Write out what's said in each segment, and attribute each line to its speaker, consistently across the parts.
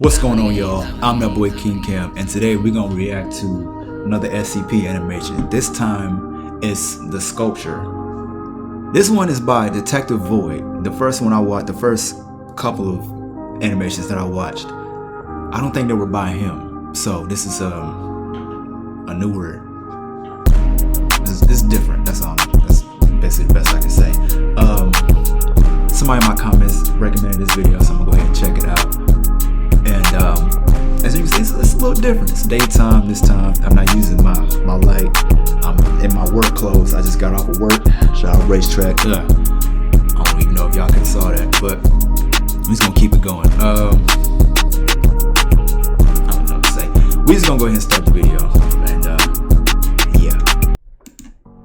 Speaker 1: What's going on, y'all? I'm that boy King Cam, and today we're gonna react to another SCP animation. This time it's the sculpture. This one is by Detective Void. The first one I watched, the first couple of animations that I watched, I don't think they were by him. So this is a new word. It's different. That's basically the best I can say. Somebody in my comments recommended this video, so I'm gonna go ahead and check it out. And as you can see, it's a little different. It's daytime this time. I'm not using my light. I'm in my work clothes. I just got off of work. Shout out racetrack. I don't even know if y'all saw that, but I'm just gonna keep it going. I don't know what to say. We just gonna go ahead and start the video. And yeah.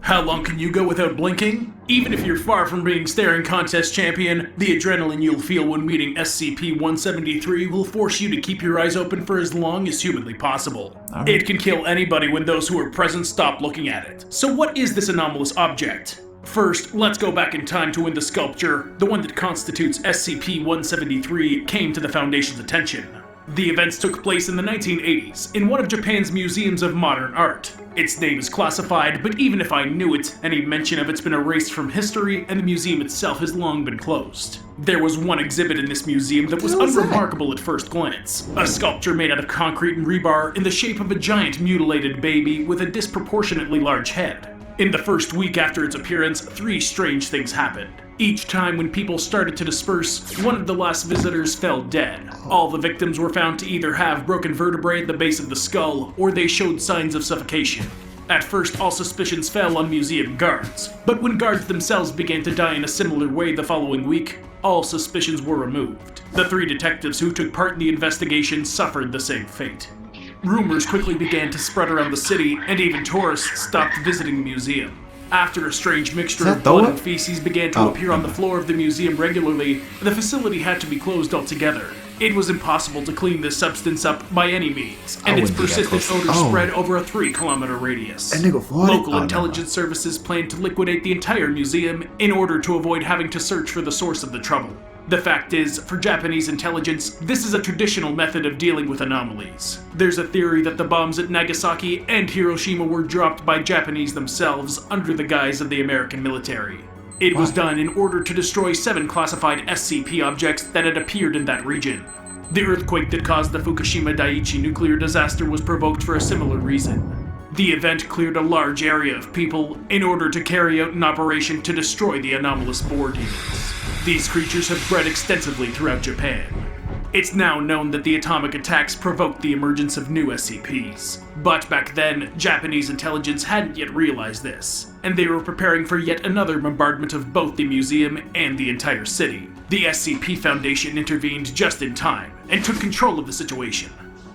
Speaker 2: How long can you go without blinking? Even if you're far from being staring contest champion, the adrenaline you'll feel when meeting SCP-173 will force you to keep your eyes open for as long as humanly possible.
Speaker 1: Right.
Speaker 2: It can kill anybody when those who are present stop looking at it. So what is this anomalous object? First, let's go back in time to when the sculpture, the one that constitutes SCP-173, came to the Foundation's attention. The events took place in the 1980s, in one of Japan's museums of modern art. Its name is classified, but even if I knew it, any mention of it's been erased from history, and the museum itself has long been closed. There was one exhibit in this museum that was unremarkable at first glance. A sculpture made out of concrete and rebar in the shape of a giant mutilated baby with a disproportionately large head. In the first week after its appearance, 3 strange things happened. Each time when people started to disperse, one of the last visitors fell dead. All the victims were found to either have broken vertebrae at the base of the skull, or they showed signs of suffocation. At first, all suspicions fell on museum guards, but when guards themselves began to die in a similar way the following week, all suspicions were removed. The 3 detectives who took part in the investigation suffered the same fate. Rumors quickly began to spread around the city, and even tourists stopped visiting the museum. After a strange mixture of blood and feces began to appear on the floor of the museum regularly, the facility had to be closed altogether. It was impossible to clean this substance up by any means, and its persistent odor spread over a 3-kilometer radius. Local intelligence services planned to liquidate the entire museum in order to avoid having to search for the source of the trouble. The fact is, for Japanese intelligence, this is a traditional method of dealing with anomalies. There's a theory that the bombs at Nagasaki and Hiroshima were dropped by Japanese themselves under the guise of the American military. It was done in order to destroy 7 classified SCP objects that had appeared in that region. The earthquake that caused the Fukushima Daiichi nuclear disaster was provoked for a similar reason. The event cleared a large area of people in order to carry out an operation to destroy the anomalous boar demons. These creatures have bred extensively throughout Japan. It's now known that the atomic attacks provoked the emergence of new SCPs. But back then, Japanese intelligence hadn't yet realized this, and they were preparing for yet another bombardment of both the museum and the entire city. The SCP Foundation intervened just in time, and took control of the situation.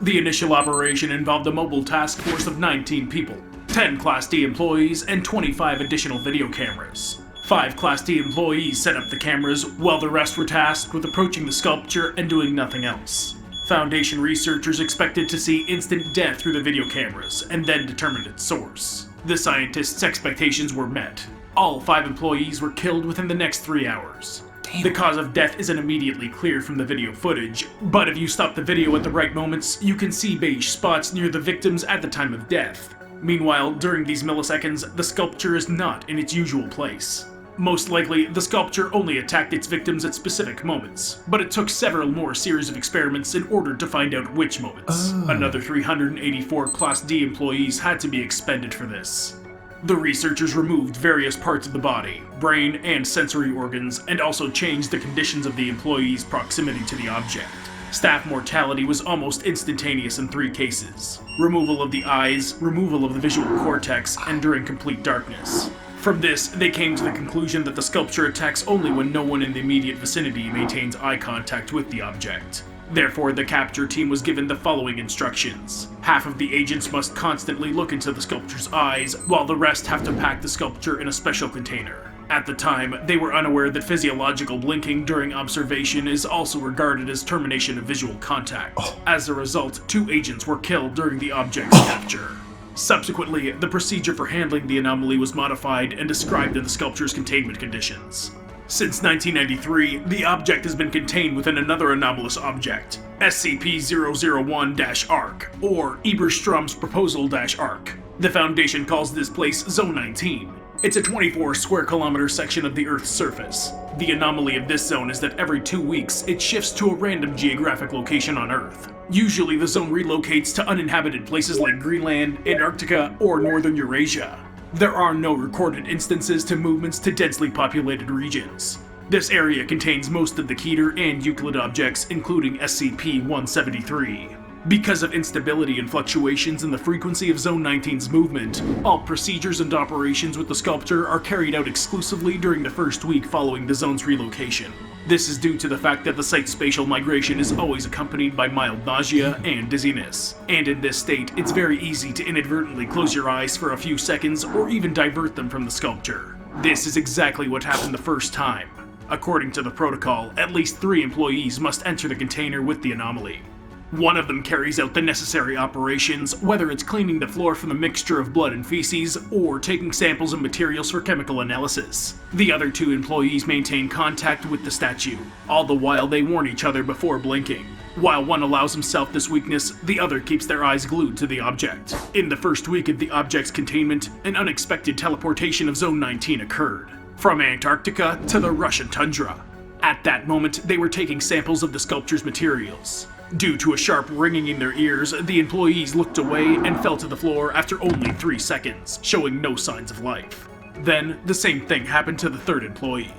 Speaker 2: The initial operation involved a mobile task force of 19 people, 10 Class D employees, and 25 additional video cameras. 5 Class D employees set up the cameras, while the rest were tasked with approaching the sculpture and doing nothing else. Foundation researchers expected to see instant death through the video cameras, and then determined its source. The scientists' expectations were met. All 5 employees were killed within the next 3 hours. The cause of death isn't immediately clear from the video footage, but if you stop the video at the right moments, you can see beige spots near the victims at the time of death. Meanwhile, during these milliseconds, the sculpture is not in its usual place. Most likely, the sculpture only attacked its victims at specific moments, but it took several more series of experiments in order to find out which moments. Another 384 Class D employees had to be expended for this. The researchers removed various parts of the body, brain, and sensory organs, and also changed the conditions of the employees' proximity to the object. Staff mortality was almost instantaneous in 3 cases. Removal of the eyes, removal of the visual cortex, and during complete darkness. From this, they came to the conclusion that the sculpture attacks only when no one in the immediate vicinity maintains eye contact with the object. Therefore, the capture team was given the following instructions. Half of the agents must constantly look into the sculpture's eyes, while the rest have to pack the sculpture in a special container. At the time, they were unaware that physiological blinking during observation is also regarded as termination of visual contact. As a result, 2 agents were killed during the object's capture. Subsequently, the procedure for handling the anomaly was modified and described in the sculpture's containment conditions. Since 1993, the object has been contained within another anomalous object, SCP-001-ARC, or Eberstrom's Proposal-ARC. The Foundation calls this place Zone 19. It's a 24 square kilometer section of the Earth's surface. The anomaly of this zone is that every 2 weeks, it shifts to a random geographic location on Earth. Usually, the zone relocates to uninhabited places like Greenland, Antarctica, or northern Eurasia. There are no recorded instances to movements to densely populated regions. This area contains most of the Keter and Euclid objects, including SCP-173. Because of instability and fluctuations in the frequency of Zone 19's movement, all procedures and operations with the sculpture are carried out exclusively during the first week following the zone's relocation. This is due to the fact that the site's spatial migration is always accompanied by mild nausea and dizziness. And in this state, it's very easy to inadvertently close your eyes for a few seconds or even divert them from the sculpture. This is exactly what happened the first time. According to the protocol, at least 3 employees must enter the container with the anomaly. One of them carries out the necessary operations, whether it's cleaning the floor from the mixture of blood and feces, or taking samples of materials for chemical analysis. The other 2 employees maintain contact with the statue. All the while they warn each other before blinking. While one allows himself this weakness, the other keeps their eyes glued to the object. In the first week of the object's containment, an unexpected teleportation of Zone 19 occurred. From Antarctica to the Russian tundra. At that moment, they were taking samples of the sculpture's materials. Due to a sharp ringing in their ears, the employees looked away and fell to the floor after only 3 seconds, showing no signs of life. Then, the same thing happened to the 3rd employee.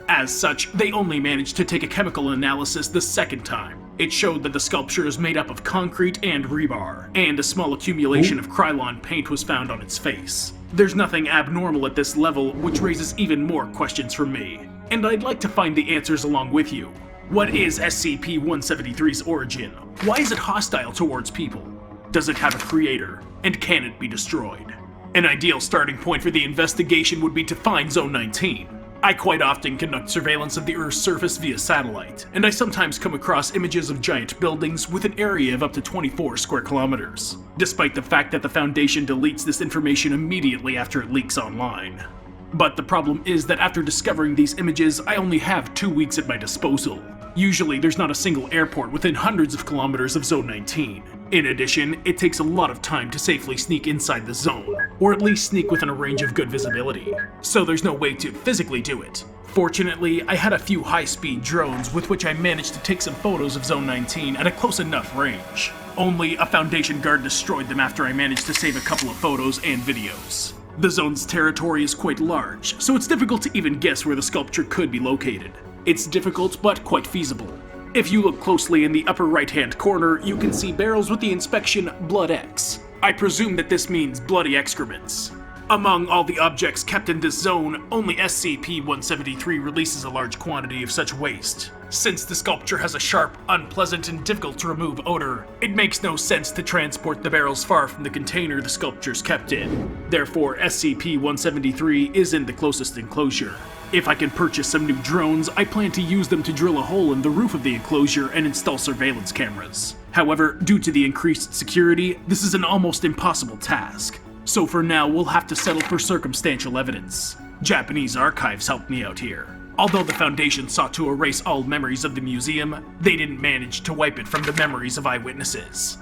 Speaker 2: As such, they only managed to take a chemical analysis the 2nd time. It showed that the sculpture is made up of concrete and rebar, and a small accumulation of Krylon paint was found on its face. There's nothing abnormal at this level, which raises even more questions from me, and I'd like to find the answers along with you. What is SCP-173's origin? Why is it hostile towards people? Does it have a creator? And can it be destroyed? An ideal starting point for the investigation would be to find Zone 19. I quite often conduct surveillance of the Earth's surface via satellite, and I sometimes come across images of giant buildings with an area of up to 24 square kilometers, despite the fact that the Foundation deletes this information immediately after it leaks online. But the problem is that after discovering these images, I only have 2 weeks at my disposal. Usually, there's not a single airport within hundreds of kilometers of Zone 19. In addition, it takes a lot of time to safely sneak inside the zone, or at least sneak within a range of good visibility. So there's no way to physically do it. Fortunately, I had a few high-speed drones with which I managed to take some photos of Zone 19 at a close enough range. Only a Foundation guard destroyed them after I managed to save a couple of photos and videos. The zone's territory is quite large, so it's difficult to even guess where the sculpture could be located. It's difficult, but quite feasible. If you look closely in the upper right-hand corner, you can see barrels with the inspection Blood X. I presume that this means bloody excrements. Among all the objects kept in this zone, only SCP-173 releases a large quantity of such waste. Since the sculpture has a sharp, unpleasant, and difficult to remove odor, it makes no sense to transport the barrels far from the container the sculpture's kept in. Therefore, SCP-173 is in the closest enclosure. If I can purchase some new drones, I plan to use them to drill a hole in the roof of the enclosure and install surveillance cameras. However, due to the increased security, this is an almost impossible task. So for now, we'll have to settle for circumstantial evidence. Japanese archives helped me out here. Although the Foundation sought to erase all memories of the museum, they didn't manage to wipe it from the memories of eyewitnesses.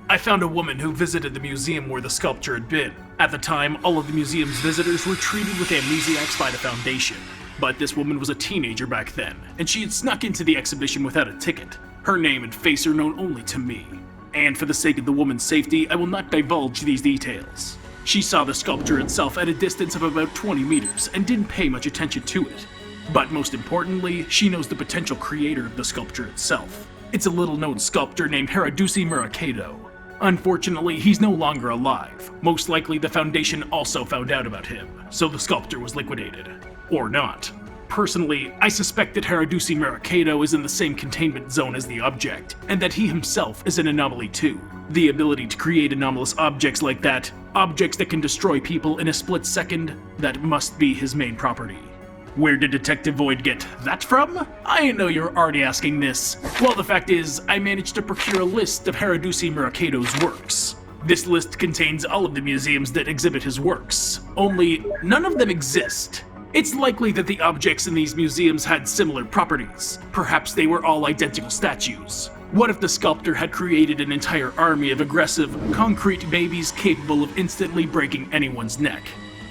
Speaker 2: I found a woman who visited the museum where the sculpture had been. At the time, all of the museum's visitors were treated with amnesiacs by the Foundation. But this woman was a teenager back then, and she had snuck into the exhibition without a ticket. Her name and face are known only to me. And for the sake of the woman's safety, I will not divulge these details. She saw the sculpture itself at a distance of about 20 meters and didn't pay much attention to it. But most importantly, she knows the potential creator of the sculpture itself. It's a little-known sculptor named Haradusi Murakedo. Unfortunately, he's no longer alive. Most likely the Foundation also found out about him, so the sculpture was liquidated. Or not. Personally, I suspect that Haradusi Murakedo is in the same containment zone as the object, and that he himself is an anomaly too. The ability to create anomalous objects like that, objects that can destroy people in a split second, that must be his main property. Where did Detective Void get that from? I know you're already asking this. Well, the fact is, I managed to procure a list of Haradusi Murakedo's works. This list contains all of the museums that exhibit his works. Only, none of them exist. It's likely that the objects in these museums had similar properties. Perhaps they were all identical statues. What if the sculptor had created an entire army of aggressive, concrete babies capable of instantly breaking anyone's neck?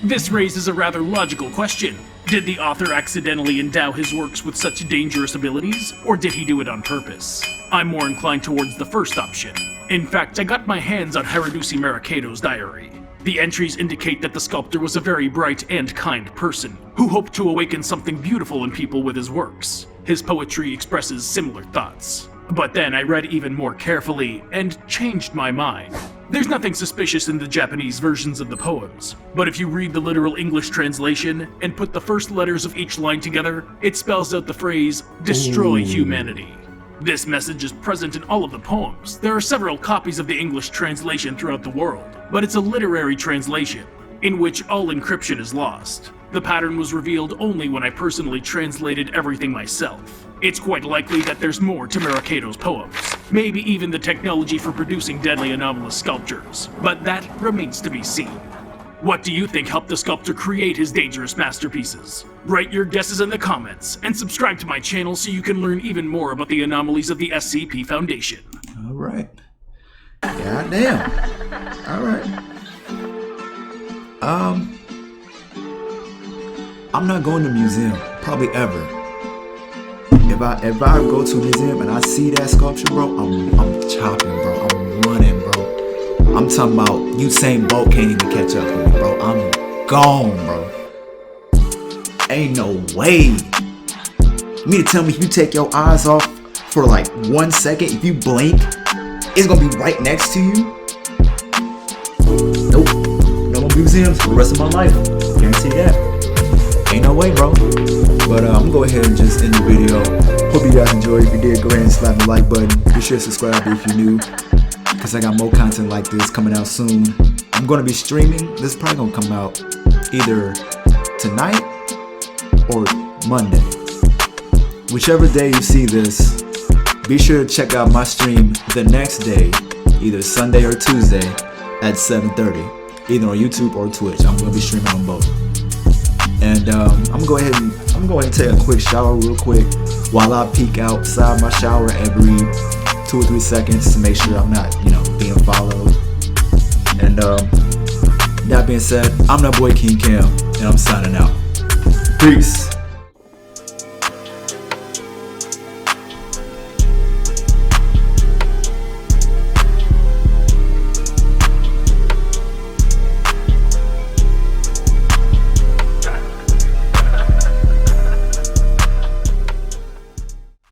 Speaker 2: This raises a rather logical question. Did the author accidentally endow his works with such dangerous abilities, or did he do it on purpose? I'm more inclined towards the first option. In fact, I got my hands on Hiradusi Mariketo's diary. The entries indicate that the sculptor was a very bright and kind person, who hoped to awaken something beautiful in people with his works. His poetry expresses similar thoughts. But then I read even more carefully, and changed my mind. There's nothing suspicious in the Japanese versions of the poems, but if you read the literal English translation, and put the first letters of each line together, it spells out the phrase, "Destroy humanity." This message is present in all of the poems. There are several copies of the English translation throughout the world, but it's a literary translation, in which all encryption is lost. The pattern was revealed only when I personally translated everything myself. It's quite likely that there's more to Mariketo's poems, maybe even the technology for producing deadly anomalous sculptures, but that remains to be seen. What do you think helped the sculptor create his dangerous masterpieces? Write your guesses in the comments, and subscribe to my channel so you can learn even more about the anomalies of the SCP Foundation.
Speaker 1: All right. Goddamn. All right. I'm not going to a museum, probably ever. If I go to a museum and I see that sculpture, bro, I'm chopping, bro. I'm running, bro. I'm talking about Usain Bolt can't even catch up with me, bro. I'm gone, bro. Ain't no way. You mean to tell me if you take your eyes off for like 1 second, if you blink, it's gonna be right next to you? Nope. No more museums for the rest of my life. Guarantee that. Ain't no way, bro. But I'm gonna go ahead and just end the video. Hope you guys enjoyed. If you did, go ahead and slap the like button. Be sure to subscribe if you're new, because I got more content like this coming out soon. I'm gonna be streaming. This is probably gonna come out either tonight or Monday. Whichever day you see this, be sure to check out my stream the next day, either Sunday or Tuesday at 7:30, either on YouTube or Twitch. I'm gonna be streaming on both. And I'm gonna go ahead and take a quick shower real quick while I peek outside my shower every 2 or 3 seconds to make sure I'm not, being followed. And that being said, I'm that boy King Cam, and I'm signing out. Peace.